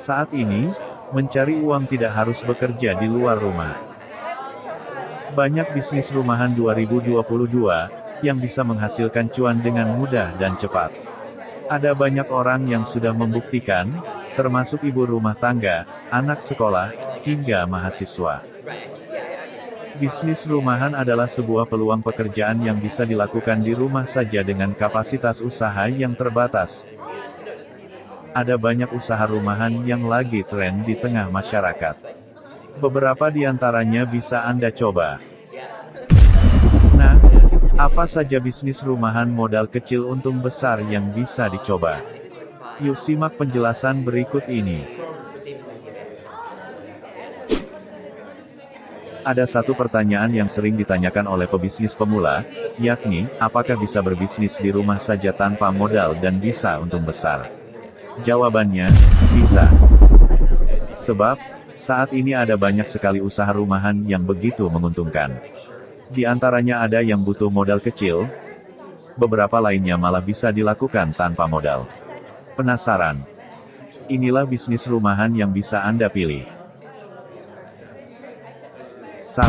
Saat ini, mencari uang tidak harus bekerja di luar rumah. Banyak bisnis rumahan 2022 yang bisa menghasilkan cuan dengan mudah dan cepat. Ada banyak orang yang sudah membuktikan, termasuk ibu rumah tangga, anak sekolah, hingga mahasiswa. Bisnis rumahan adalah sebuah peluang pekerjaan yang bisa dilakukan di rumah saja dengan kapasitas usaha yang terbatas. Ada banyak usaha rumahan yang lagi tren di tengah masyarakat. Beberapa di antaranya bisa Anda coba. Nah, apa saja bisnis rumahan modal kecil untung besar yang bisa dicoba? Yuk simak penjelasan berikut ini. Ada satu pertanyaan yang sering ditanyakan oleh pebisnis pemula, yakni, apakah bisa berbisnis di rumah saja tanpa modal dan bisa untung besar? Jawabannya, bisa. Sebab, saat ini ada banyak sekali usaha rumahan yang begitu menguntungkan. Di antaranya ada yang butuh modal kecil, beberapa lainnya malah bisa dilakukan tanpa modal. Penasaran? Inilah bisnis rumahan yang bisa Anda pilih. 1.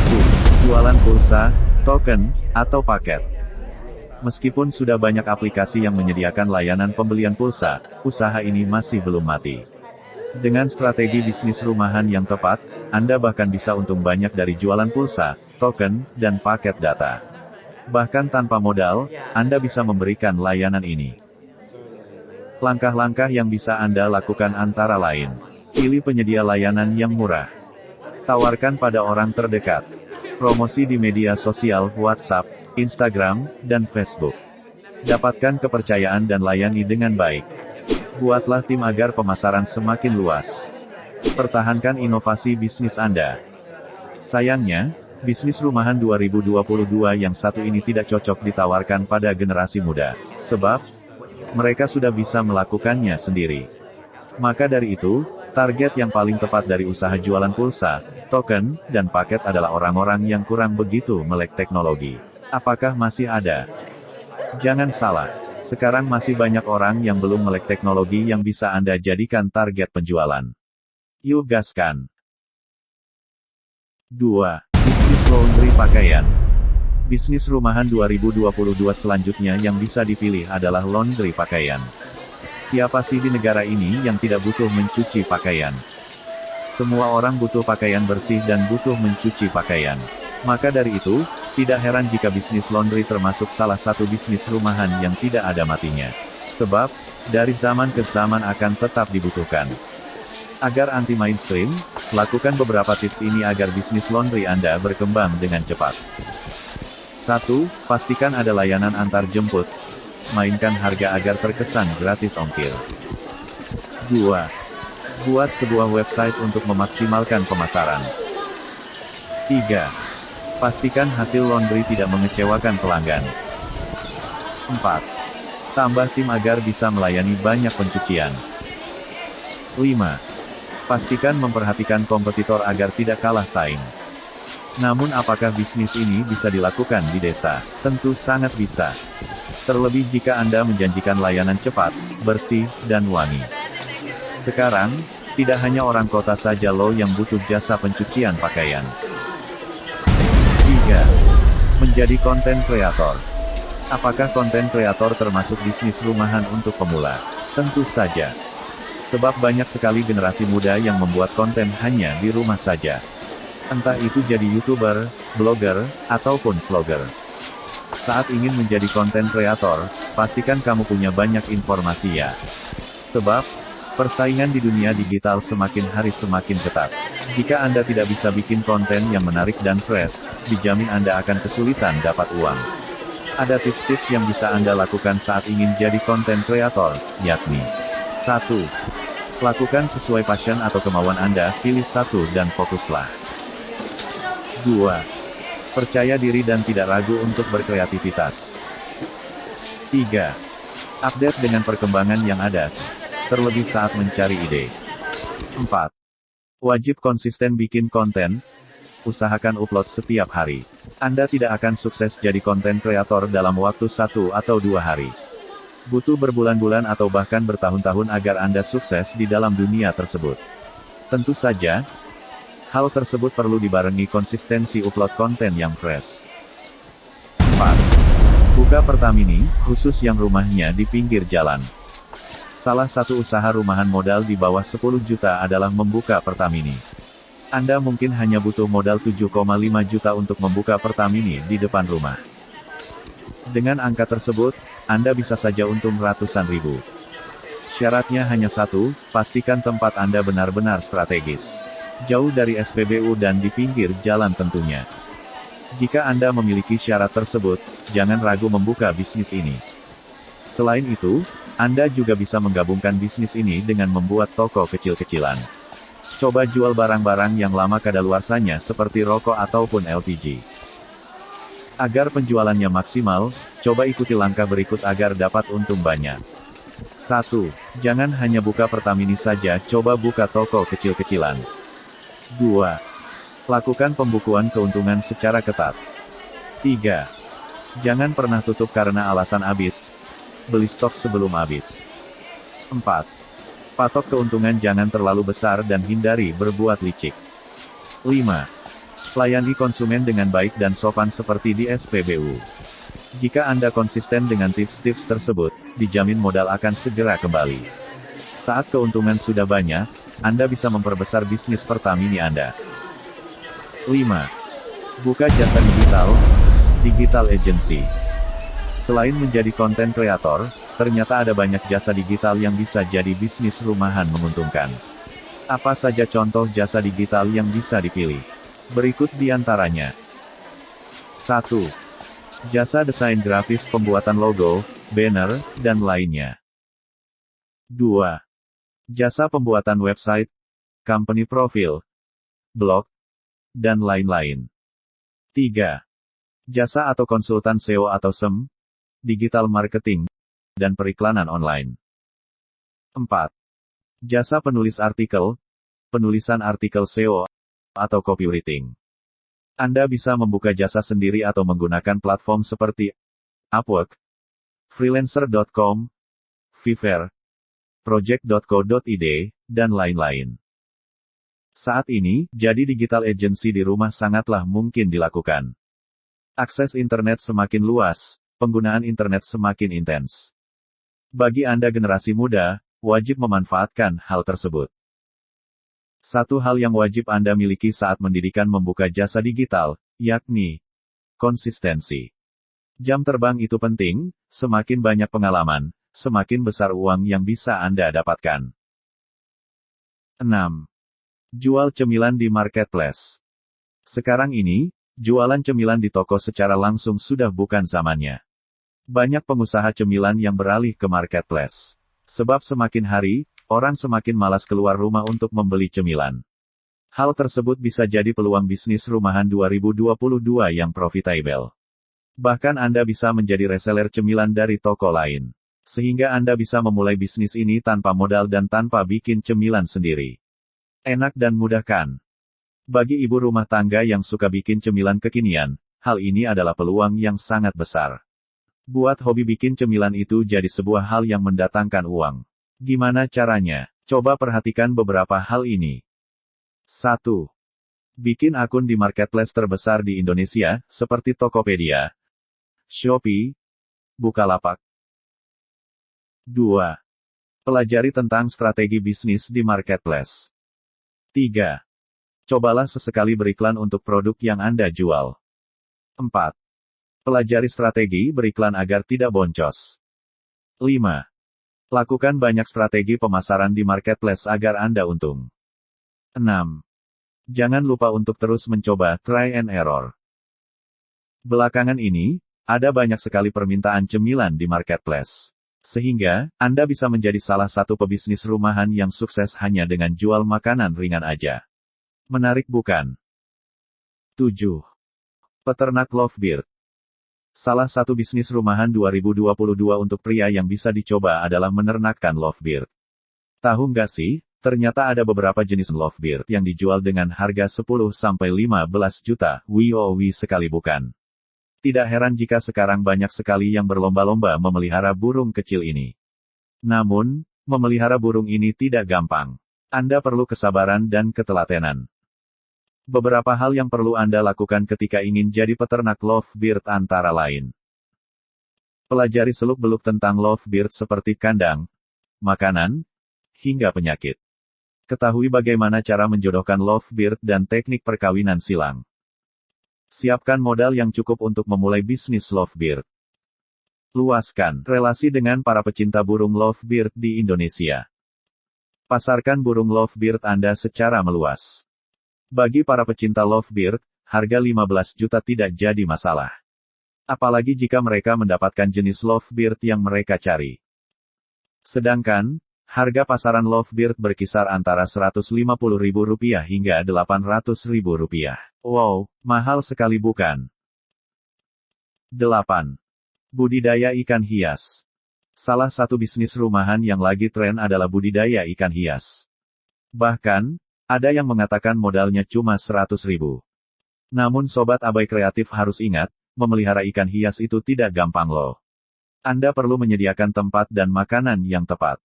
Jualan pulsa, token, atau paket. Meskipun sudah banyak aplikasi yang menyediakan layanan pembelian pulsa, usaha ini masih belum mati. Dengan strategi bisnis rumahan yang tepat, Anda bahkan bisa untung banyak dari jualan pulsa, token, dan paket data. Bahkan tanpa modal, Anda bisa memberikan layanan ini. Langkah-langkah yang bisa Anda lakukan antara lain. Pilih penyedia layanan yang murah. Tawarkan pada orang terdekat. Promosi di media sosial, WhatsApp, Instagram, dan Facebook. Dapatkan kepercayaan dan layani dengan baik. Buatlah tim agar pemasaran semakin luas. Pertahankan inovasi bisnis Anda. Sayangnya, bisnis rumahan 2022 yang satu ini tidak cocok ditawarkan pada generasi muda. Sebab, mereka sudah bisa melakukannya sendiri. Maka dari itu, target yang paling tepat dari usaha jualan pulsa, token, dan paket adalah orang-orang yang kurang begitu melek teknologi. Apakah masih ada? Jangan salah, sekarang masih banyak orang yang belum melek teknologi yang bisa Anda jadikan target penjualan. Yuk gaskan! 2. Bisnis laundry pakaian. Bisnis rumahan 2022 selanjutnya yang bisa dipilih adalah laundry pakaian. Siapa sih di negara ini yang tidak butuh mencuci pakaian? Semua orang butuh pakaian bersih dan butuh mencuci pakaian. Maka dari itu, tidak heran jika bisnis laundry termasuk salah satu bisnis rumahan yang tidak ada matinya. Sebab, dari zaman ke zaman akan tetap dibutuhkan. Agar anti mainstream, lakukan beberapa tips ini agar bisnis laundry Anda berkembang dengan cepat. 1. Pastikan ada layanan antar jemput. Mainkan harga agar terkesan gratis ongkir. 2. Buat sebuah website untuk memaksimalkan pemasaran. 3. Pastikan hasil laundry tidak mengecewakan pelanggan. 4. Tambah tim agar bisa melayani banyak pencucian. 5. Pastikan memperhatikan kompetitor agar tidak kalah saing. Namun apakah bisnis ini bisa dilakukan di desa? Tentu sangat bisa. Terlebih jika Anda menjanjikan layanan cepat, bersih, dan wangi. Sekarang, tidak hanya orang kota saja loh yang butuh jasa pencucian pakaian. 3. Menjadi konten kreator. Apakah konten kreator termasuk bisnis rumahan untuk pemula? Tentu saja. Sebab banyak sekali generasi muda yang membuat konten hanya di rumah saja. Entah itu jadi YouTuber, blogger, ataupun vlogger. Saat ingin menjadi konten kreator, pastikan kamu punya banyak informasi ya. Sebab, persaingan di dunia digital semakin hari semakin ketat. Jika Anda tidak bisa bikin konten yang menarik dan fresh, dijamin Anda akan kesulitan dapat uang. Ada tips-tips yang bisa Anda lakukan saat ingin jadi konten kreator, yakni 1. Lakukan sesuai passion atau kemauan Anda, pilih satu dan fokuslah. 2. Percaya diri dan tidak ragu untuk berkreativitas. 3. Update dengan perkembangan yang ada, terlebih saat mencari ide. 4. Wajib konsisten bikin konten, usahakan upload setiap hari. Anda tidak akan sukses jadi konten kreator dalam waktu 1 atau 2 hari. Butuh berbulan-bulan atau bahkan bertahun-tahun agar Anda sukses di dalam dunia tersebut. Tentu saja, hal tersebut perlu dibarengi konsistensi upload konten yang fresh. 4. Buka Pertamini, khusus yang rumahnya di pinggir jalan. Salah satu usaha rumahan modal di bawah 10 juta adalah membuka Pertamini. Anda mungkin hanya butuh modal 7,5 juta untuk membuka Pertamini di depan rumah. Dengan angka tersebut, Anda bisa saja untung ratusan ribu. Syaratnya hanya satu, pastikan tempat Anda benar-benar strategis. Jauh dari SPBU dan di pinggir jalan tentunya. Jika Anda memiliki syarat tersebut, jangan ragu membuka bisnis ini. Selain itu, Anda juga bisa menggabungkan bisnis ini dengan membuat toko kecil-kecilan. Coba jual barang-barang yang lama kadaluarsanya seperti rokok ataupun LPG. Agar penjualannya maksimal, coba ikuti langkah berikut agar dapat untung banyak. 1. Jangan hanya buka Pertamini saja, coba buka toko kecil-kecilan. 2. Lakukan pembukuan keuntungan secara ketat. 3. Jangan pernah tutup karena alasan habis. Beli stok sebelum habis. 4. Patok keuntungan jangan terlalu besar dan hindari berbuat licik. 5. Layani konsumen dengan baik dan sopan seperti di SPBU. Jika Anda konsisten dengan tips-tips tersebut, dijamin modal akan segera kembali. Saat keuntungan sudah banyak, Anda bisa memperbesar bisnis Pertamini Anda. 5. Buka jasa digital agency. Selain menjadi konten kreator, ternyata ada banyak jasa digital yang bisa jadi bisnis rumahan menguntungkan. Apa saja contoh jasa digital yang bisa dipilih? Berikut di antaranya. 1. Jasa desain grafis, pembuatan logo, banner, dan lainnya. 2. Jasa pembuatan website, company profile, blog, dan lain-lain. 3. Jasa atau konsultan SEO atau SEM, digital marketing, dan periklanan online. 4. Jasa penulis artikel, penulisan artikel SEO, atau copywriting. Anda bisa membuka jasa sendiri atau menggunakan platform seperti Upwork, freelancer.com, Fiverr, project.co.id, dan lain-lain. Saat ini, jadi digital agency di rumah sangatlah mungkin dilakukan. Akses internet semakin luas, penggunaan internet semakin intens. Bagi Anda generasi muda, wajib memanfaatkan hal tersebut. Satu hal yang wajib Anda miliki saat mendirikan membuka jasa digital, yakni konsistensi. Jam terbang itu penting, semakin banyak pengalaman, semakin besar uang yang bisa Anda dapatkan. 6. Jual cemilan di marketplace. Sekarang ini, jualan cemilan di toko secara langsung sudah bukan zamannya. Banyak pengusaha cemilan yang beralih ke marketplace. Sebab semakin hari, orang semakin malas keluar rumah untuk membeli cemilan. Hal tersebut bisa jadi peluang bisnis rumahan 2022 yang profitable. Bahkan Anda bisa menjadi reseller cemilan dari toko lain. Sehingga Anda bisa memulai bisnis ini tanpa modal dan tanpa bikin cemilan sendiri. Enak dan mudah kan? Bagi ibu rumah tangga yang suka bikin cemilan kekinian, hal ini adalah peluang yang sangat besar. Buat hobi bikin cemilan itu jadi sebuah hal yang mendatangkan uang. Gimana caranya? Coba perhatikan beberapa hal ini. 1. Bikin akun di marketplace terbesar di Indonesia, seperti Tokopedia, Shopee, Bukalapak. 2. Pelajari tentang strategi bisnis di marketplace. 3. Cobalah sesekali beriklan untuk produk yang Anda jual. 4. Pelajari strategi beriklan agar tidak boncos. 5. Lakukan banyak strategi pemasaran di marketplace agar Anda untung. 6. Jangan lupa untuk terus mencoba try and error. Belakangan ini, ada banyak sekali permintaan cemilan di marketplace. Sehingga, Anda bisa menjadi salah satu pebisnis rumahan yang sukses hanya dengan jual makanan ringan aja. Menarik bukan? 7. Peternak Lovebird. Salah satu bisnis rumahan 2022 untuk pria yang bisa dicoba adalah menernakkan lovebird. Tahu nggak sih, ternyata ada beberapa jenis lovebird yang dijual dengan harga 10-15 juta, WOW sekali bukan. Tidak heran jika sekarang banyak sekali yang berlomba-lomba memelihara burung kecil ini. Namun, memelihara burung ini tidak gampang. Anda perlu kesabaran dan ketelatenan. Beberapa hal yang perlu Anda lakukan ketika ingin jadi peternak lovebird antara lain. Pelajari seluk-beluk tentang lovebird seperti kandang, makanan, hingga penyakit. Ketahui bagaimana cara menjodohkan lovebird dan teknik perkawinan silang. Siapkan modal yang cukup untuk memulai bisnis lovebird. Luaskan relasi dengan para pecinta burung lovebird di Indonesia. Pasarkan burung lovebird Anda secara meluas. Bagi para pecinta lovebird, harga 15 juta tidak jadi masalah. Apalagi jika mereka mendapatkan jenis lovebird yang mereka cari. Sedangkan, harga pasaran lovebird berkisar antara Rp150.000 hingga Rp800.000. Wow, mahal sekali bukan? 8. Budidaya ikan hias. Salah satu bisnis rumahan yang lagi tren adalah budidaya ikan hias. Bahkan, ada yang mengatakan modalnya cuma 100.000. Namun sobat abai kreatif harus ingat, memelihara ikan hias itu tidak gampang loh. Anda perlu menyediakan tempat dan makanan yang tepat.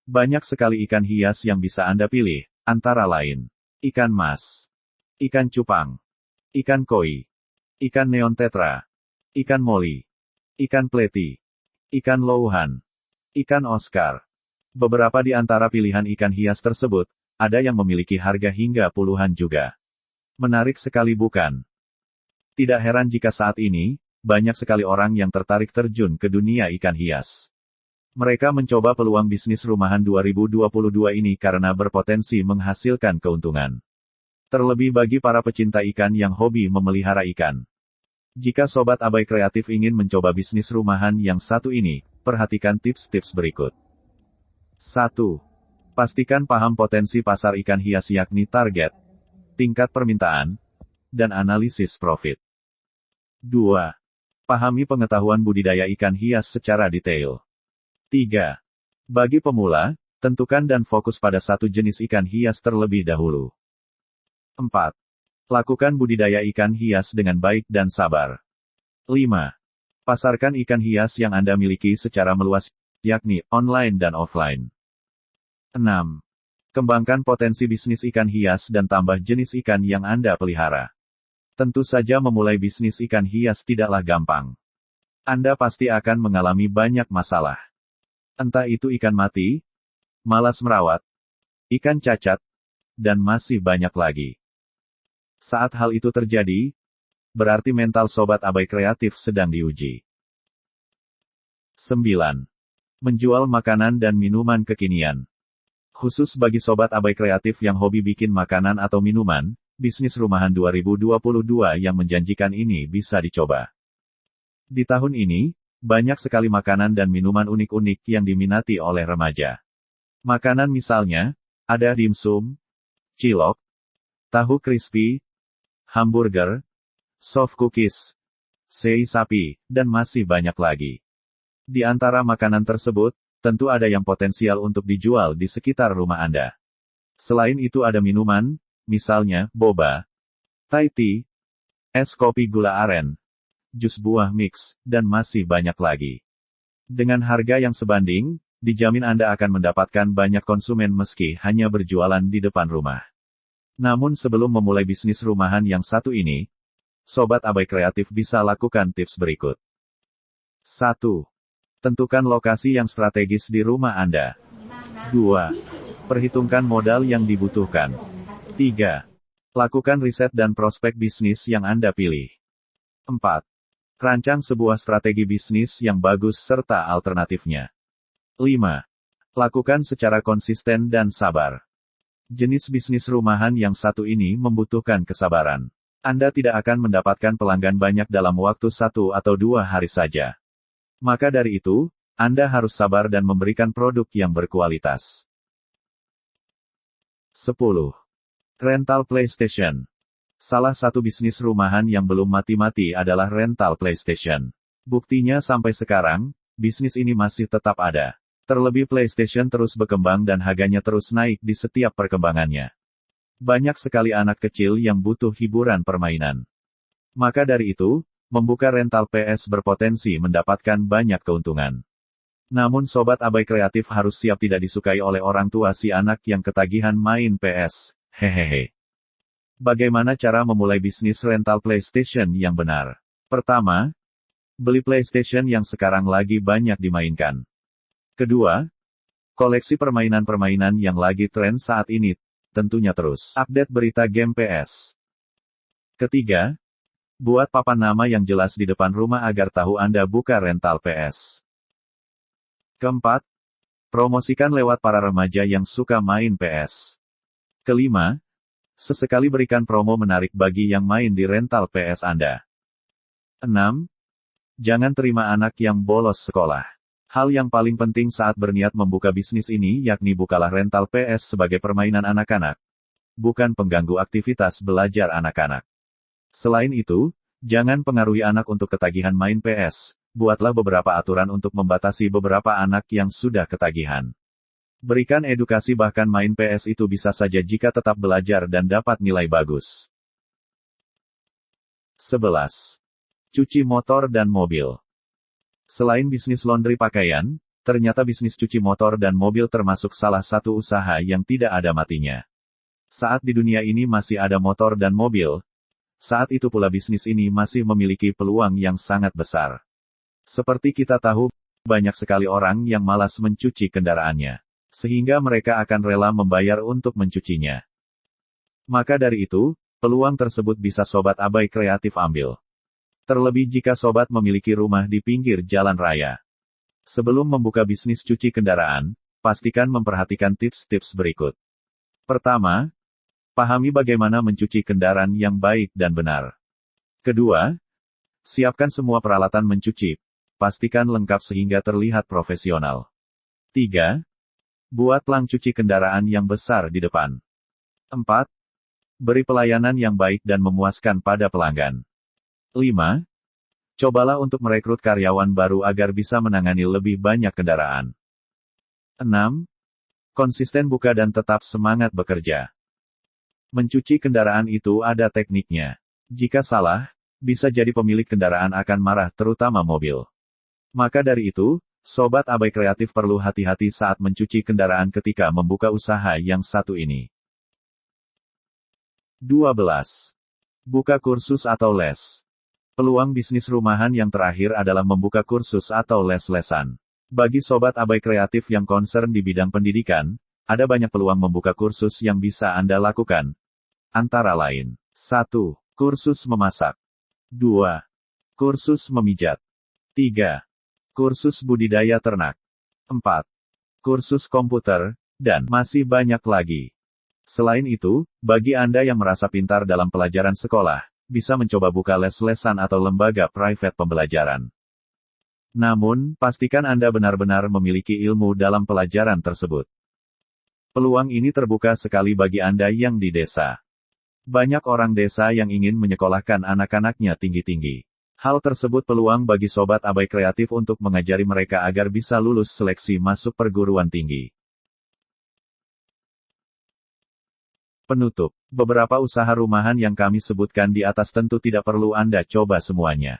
Banyak sekali ikan hias yang bisa Anda pilih, antara lain ikan mas, ikan cupang, ikan koi, ikan neon tetra, ikan moli, ikan pleti, ikan louhan, ikan Oscar. Beberapa di antara pilihan ikan hias tersebut, ada yang memiliki harga hingga puluhan juga. Menarik sekali bukan? Tidak heran jika saat ini, banyak sekali orang yang tertarik terjun ke dunia ikan hias. Mereka mencoba peluang bisnis rumahan 2022 ini karena berpotensi menghasilkan keuntungan. Terlebih bagi para pecinta ikan yang hobi memelihara ikan. Jika sobat abai kreatif ingin mencoba bisnis rumahan yang satu ini, perhatikan tips-tips berikut. 1. Pastikan paham potensi pasar ikan hias yakni target, tingkat permintaan, dan analisis profit. 2. Pahami pengetahuan budidaya ikan hias secara detail. 3. Bagi pemula, tentukan dan fokus pada satu jenis ikan hias terlebih dahulu. 4. Lakukan budidaya ikan hias dengan baik dan sabar. 5. Pasarkan ikan hias yang Anda miliki secara meluas, yakni online dan offline. 6. Kembangkan potensi bisnis ikan hias dan tambah jenis ikan yang Anda pelihara. Tentu saja memulai bisnis ikan hias tidaklah gampang. Anda pasti akan mengalami banyak masalah. Entah itu ikan mati, malas merawat, ikan cacat, dan masih banyak lagi. Saat hal itu terjadi, berarti mental sobat abai kreatif sedang diuji. 9. Menjual makanan dan minuman kekinian. Khusus bagi sobat abai kreatif yang hobi bikin makanan atau minuman, bisnis rumahan 2022 yang menjanjikan ini bisa dicoba. Di tahun ini, banyak sekali makanan dan minuman unik-unik yang diminati oleh remaja. Makanan misalnya, ada dimsum, cilok, tahu crispy, hamburger, soft cookies, sei sapi, dan masih banyak lagi. Di antara makanan tersebut, tentu ada yang potensial untuk dijual di sekitar rumah Anda. Selain itu ada minuman, misalnya boba, Thai tea, es kopi gula aren, jus buah mix, dan masih banyak lagi. Dengan harga yang sebanding, dijamin Anda akan mendapatkan banyak konsumen meski hanya berjualan di depan rumah. Namun sebelum memulai bisnis rumahan yang satu ini, sobat abai kreatif bisa lakukan tips berikut. 1. Tentukan lokasi yang strategis di rumah Anda. 2. Perhitungkan modal yang dibutuhkan. 3. Lakukan riset dan prospek bisnis yang Anda pilih. 4. Rancang sebuah strategi bisnis yang bagus serta alternatifnya. 5. Lakukan secara konsisten dan sabar. Jenis bisnis rumahan yang satu ini membutuhkan kesabaran. Anda tidak akan mendapatkan pelanggan banyak dalam waktu 1 atau 2 hari saja. Maka dari itu, Anda harus sabar dan memberikan produk yang berkualitas. 10. Rental PlayStation. Salah satu bisnis rumahan yang belum mati-mati adalah rental PlayStation. Buktinya sampai sekarang, bisnis ini masih tetap ada. Terlebih PlayStation terus berkembang dan harganya terus naik di setiap perkembangannya. Banyak sekali anak kecil yang butuh hiburan permainan. Maka dari itu, membuka rental PS berpotensi mendapatkan banyak keuntungan. Namun sobat abai kreatif harus siap tidak disukai oleh orang tua si anak yang ketagihan main PS. Hehehe. Bagaimana cara memulai bisnis rental PlayStation yang benar? Pertama, beli PlayStation yang sekarang lagi banyak dimainkan. Kedua, koleksi permainan-permainan yang lagi tren saat ini, tentunya terus update berita game PS. Ketiga, buat papan nama yang jelas di depan rumah agar tahu Anda buka rental PS. Keempat, promosikan lewat para remaja yang suka main PS. Kelima, sesekali berikan promo menarik bagi yang main di rental PS Anda. 6. Jangan terima anak yang bolos sekolah. Hal yang paling penting saat berniat membuka bisnis ini yakni bukalah rental PS sebagai permainan anak-anak, bukan pengganggu aktivitas belajar anak-anak. Selain itu, jangan pengaruhi anak untuk ketagihan main PS, buatlah beberapa aturan untuk membatasi beberapa anak yang sudah ketagihan. Berikan edukasi bahkan main PS itu bisa saja jika tetap belajar dan dapat nilai bagus. 11. Cuci motor dan mobil. Selain bisnis laundry pakaian, ternyata bisnis cuci motor dan mobil termasuk salah satu usaha yang tidak ada matinya. Saat di dunia ini masih ada motor dan mobil, saat itu pula bisnis ini masih memiliki peluang yang sangat besar. Seperti kita tahu, banyak sekali orang yang malas mencuci kendaraannya, sehingga mereka akan rela membayar untuk mencucinya. Maka dari itu, peluang tersebut bisa sobat abai kreatif ambil. Terlebih jika sobat memiliki rumah di pinggir jalan raya. Sebelum membuka bisnis cuci kendaraan, pastikan memperhatikan tips-tips berikut. Pertama, pahami bagaimana mencuci kendaraan yang baik dan benar. Kedua, siapkan semua peralatan mencuci. Pastikan lengkap sehingga terlihat profesional. 3. Buat plang cuci kendaraan yang besar di depan. 4. Beri pelayanan yang baik dan memuaskan pada pelanggan. 5. Cobalah untuk merekrut karyawan baru agar bisa menangani lebih banyak kendaraan. 6. Konsisten buka dan tetap semangat bekerja. Mencuci kendaraan itu ada tekniknya. Jika salah, bisa jadi pemilik kendaraan akan marah terutama mobil. Maka dari itu, sobat abai kreatif perlu hati-hati saat mencuci kendaraan ketika membuka usaha yang satu ini. 12. Buka kursus atau les. Peluang bisnis rumahan yang terakhir adalah membuka kursus atau les-lesan. Bagi sobat abai kreatif yang concern di bidang pendidikan, ada banyak peluang membuka kursus yang bisa Anda lakukan. Antara lain, 1. Kursus memasak. 2. Kursus memijat. 3. Kursus budidaya ternak. 4. Kursus komputer, dan masih banyak lagi. Selain itu, bagi Anda yang merasa pintar dalam pelajaran sekolah, bisa mencoba buka les-lesan atau lembaga private pembelajaran. Namun, pastikan Anda benar-benar memiliki ilmu dalam pelajaran tersebut. Peluang ini terbuka sekali bagi Anda yang di desa. Banyak orang desa yang ingin menyekolahkan anak-anaknya tinggi-tinggi. Hal tersebut peluang bagi sobat abai kreatif untuk mengajari mereka agar bisa lulus seleksi masuk perguruan tinggi. Penutup, beberapa usaha rumahan yang kami sebutkan di atas tentu tidak perlu Anda coba semuanya.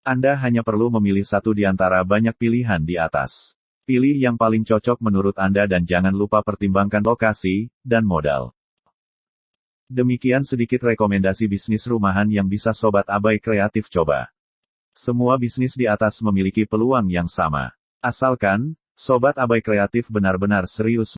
Anda hanya perlu memilih satu di antara banyak pilihan di atas. Pilih yang paling cocok menurut Anda dan jangan lupa pertimbangkan lokasi dan modal. Demikian sedikit rekomendasi bisnis rumahan yang bisa sobat abai kreatif coba. Semua bisnis di atas memiliki peluang yang sama. Asalkan, sobat abai kreatif benar-benar serius